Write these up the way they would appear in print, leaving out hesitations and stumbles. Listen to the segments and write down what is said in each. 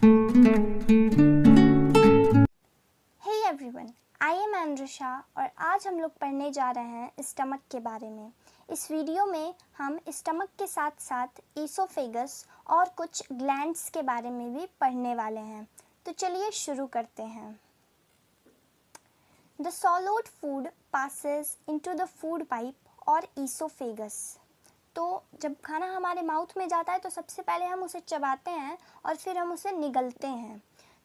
Hey everyone, I am Andrisha और आज हम लोग पढ़ने जा रहे हैं स्टमक के बारे में। इस वीडियो में हम स्टमक के साथ साथ ईसोफेगस और कुछ ग्लैंड्स के बारे में भी पढ़ने वाले हैं। तो चलिए शुरू करते हैं। The solid food passes into the food pipe और ईसोफेगस। तो जब खाना हमारे माउथ में जाता है तो सबसे पहले हम उसे चबाते हैं और फिर हम उसे निगलते हैं।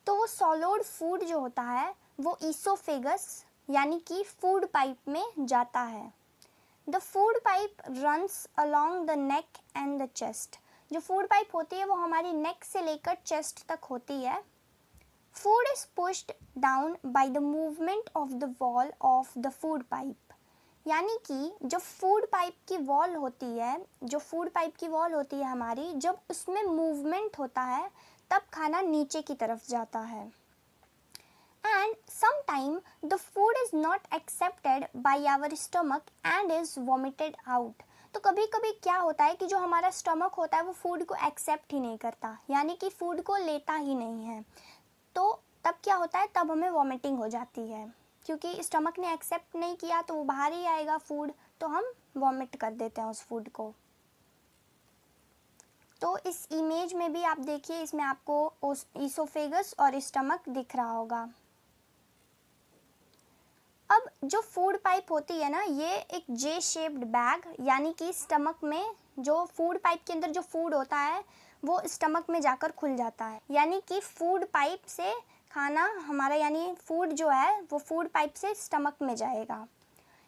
तो वो सॉलिड फूड जो होता है वो ईसोफेगस यानी कि फूड पाइप में जाता है। The food pipe runs along the neck and the chest. जो फूड पाइप होती है वो हमारी नेक से लेकर चेस्ट तक होती है। Food is pushed down by the movement of the wall of the food pipe. यानी कि जब फूड पाइप की वॉल होती है हमारी, जब उसमें मूवमेंट होता है तब खाना नीचे की तरफ जाता है। And sometime the food is not accepted by our stomach and is vomited out. तो कभी कभी क्या होता है कि जो हमारा स्टमक होता है वो फूड को एक्सेप्ट ही नहीं करता, यानी कि फूड को लेता ही नहीं है। तो तब क्या होता है, तब हमें वॉमिटिंग हो जाती है, क्योंकि स्टमक ने एक्सेप्ट नहीं किया तो वो बाहर ही आएगा फूड, तो हम वॉमिट कर देते हैं उस फूड को। तो इस इमेज में भी आप देखिए, इसमें आपको ईसोफेगस और स्टमक दिख रहा होगा। अब जो फूड पाइप होती है ना, ये एक जे शेप्ड बैग, यानी कि स्टमक में जो फूड पाइप के अंदर जो फूड होता है वो स्टमक में जाकर खुल जाता है। यानी कि फूड पाइप से खाना हमारा, यानी फूड जो है वो फूड पाइप से स्टमक में जाएगा।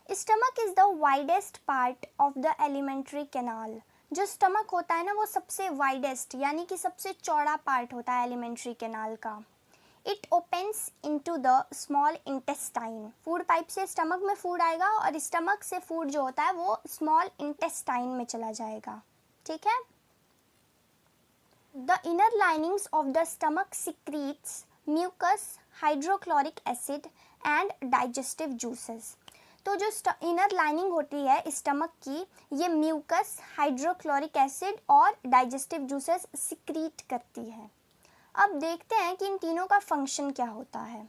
Stomach is the widest part of the alimentary canal. जो स्टमक होता है ना वो सबसे वाइडेस्ट यानी कि सबसे चौड़ा पार्ट होता है एलिमेंट्री कैनाल का। It opens into the small intestine. Food pipe से स्टमक में फूड आएगा और स्टमक से फूड जो होता है वो स्मॉल इंटेस्टाइन में चला जाएगा। ठीक है। The inner linings of the stomach secretes mucus, hydrochloric acid and digestive juices. तो जो इनर लाइनिंग होती है स्टमक की, ये म्यूकस, हाइड्रोक्लोरिक एसिड और डाइजेस्टिव जूसेस सिक्रीट करती है। अब देखते हैं कि इन तीनों का फंक्शन क्या होता है।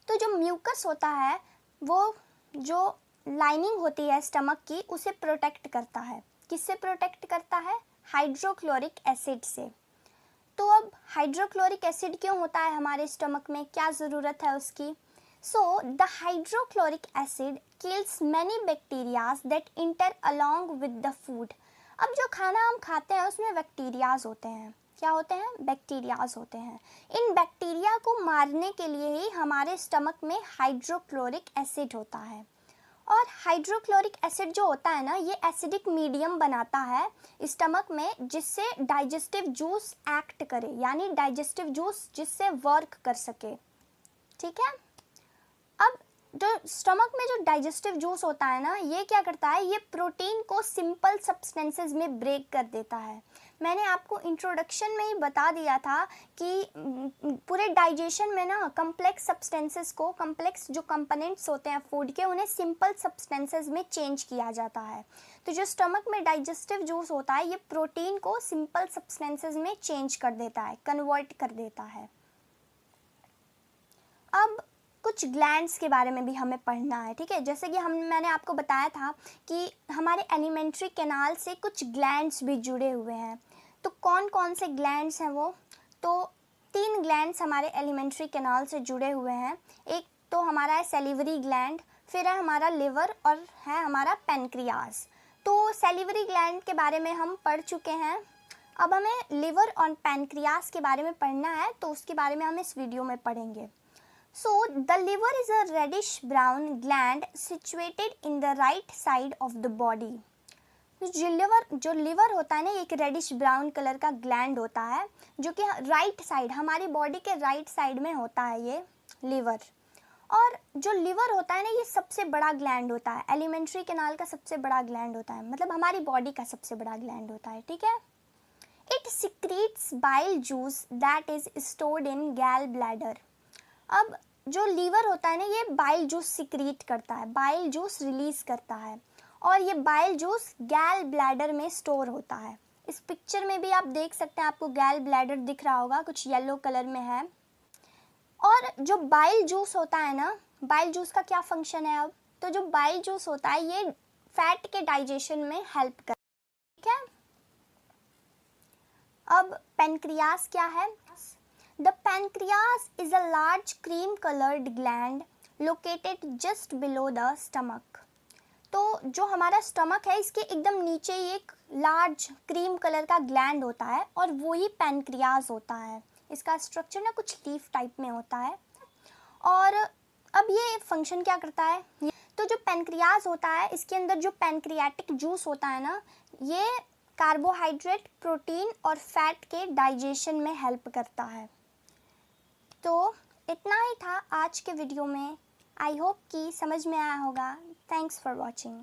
तो जो म्यूकस होता है वो जो लाइनिंग होती है स्टमक की उसे प्रोटेक्ट करता है। किससे प्रोटेक्ट करता है? हाइड्रोक्लोरिक एसिड से। तो अब हाइड्रोक्लोरिक एसिड क्यों होता है हमारे स्टमक में, क्या ज़रूरत है उसकी? So the hydrochloric acid kills many bacterias that inter along with the food. अब जो खाना हम खाते हैं उसमें बैक्टीरियाज होते हैं। क्या होते हैं? बैक्टीरियाज होते हैं। इन बैक्टीरिया को मारने के लिए ही हमारे स्टमक में हाइड्रोक्लोरिक एसिड होता है। और हाइड्रोक्लोरिक एसिड जो होता है ना, ये एसिडिक मीडियम बनाता है स्टमक में, जिससे डाइजेस्टिव जूस एक्ट करे, यानी डाइजेस्टिव जूस जिससे वर्क कर सके। ठीक है। अब जो स्टमक में जो डाइजेस्टिव जूस होता है ना, ये क्या करता है, ये प्रोटीन को सिंपल सब्सटेंसेस में ब्रेक कर देता है। मैंने आपको इंट्रोडक्शन में ही बता दिया था कि पूरे डाइजेशन में ना कम्प्लेक्स सब्सटेंसेस को, कम्प्लेक्स जो कंपोनेंट्स होते हैं फूड के, उन्हें सिंपल सब्सटेंसेस में चेंज किया जाता है। तो जो स्टमक में डाइजेस्टिव जूस होता है ये प्रोटीन को सिंपल सब्सटेंसेस में चेंज कर देता है, कन्वर्ट कर देता है। अब कुछ ग्लैंड्स के बारे में भी हमें पढ़ना है। ठीक है। जैसे कि मैंने आपको बताया था कि हमारे एलिमेंट्री कैनाल से कुछ ग्लैंड्स भी जुड़े हुए हैं। तो कौन कौन से ग्लैंड्स हैं वो? तो 3 ग्लैंड्स हमारे एलिमेंट्री कैनाल से जुड़े हुए हैं। एक तो हमारा है सेलिवरी ग्लैंड, फिर है हमारा लिवर और है हमारा पैनक्रियाज। तो सेलिवरी ग्लैंड के बारे में हम पढ़ चुके हैं। अब हमें लिवर और पैनक्रियाज के बारे में पढ़ना है, तो उसके बारे में हम इस वीडियो में पढ़ेंगे। So the liver is a reddish brown gland situated in the right side of the body. जो लिवर होता है ना, एक रेडिश ब्राउन कलर का ग्लैंड होता है जो कि राइट साइड, हमारी बॉडी के राइट साइड में होता है ये लिवर। और जो लिवर होता है ना, ये सबसे बड़ा ग्लैंड होता है, एलिमेंट्री कैनाल का सबसे बड़ा ग्लैंड होता है, मतलब हमारी बॉडी का सबसे बड़ा ग्लैंड होता है। ठीक है। It secretes bile juice that is stored in गैल ब्लैडर। अब जो लीवर होता है ना, ये बाइल जूस सिक्रीट करता है, बाइल जूस रिलीज करता है, और ये बाइल जूस गैल ब्लैडर में स्टोर होता है। इस पिक्चर में भी आप देख सकते हैं, आपको गैल ब्लैडर दिख रहा होगा, कुछ येलो कलर में है। और जो बाइल जूस होता है ना, बाइल जूस का क्या फंक्शन है अब, तो जो बाइल जूस होता है ये फैट के डाइजेशन में हेल्प कर, ठीक है। अब पेनक्रियास क्या है? The pancreas is a large cream coloured gland located just below the stomach. तो जो हमारा स्टमक है इसके एकदम नीचे ही एक लार्ज क्रीम कलर का ग्लैंड होता है और वो ही पेनक्रियास होता है। इसका स्ट्रक्चर ना कुछ लीफ टाइप में होता है। और अब ये फंक्शन क्या करता है, तो जो पेनक्रियास होता है इसके अंदर जो पेनक्रियाटिक जूस होता है ना, ये कार्बोहाइड्रेट, प्रोटीन और फैट के डाइजेशन में हेल्प करता है। तो इतना ही था आज के वीडियो में। आई होप कि समझ में आया होगा। Thanks for watching.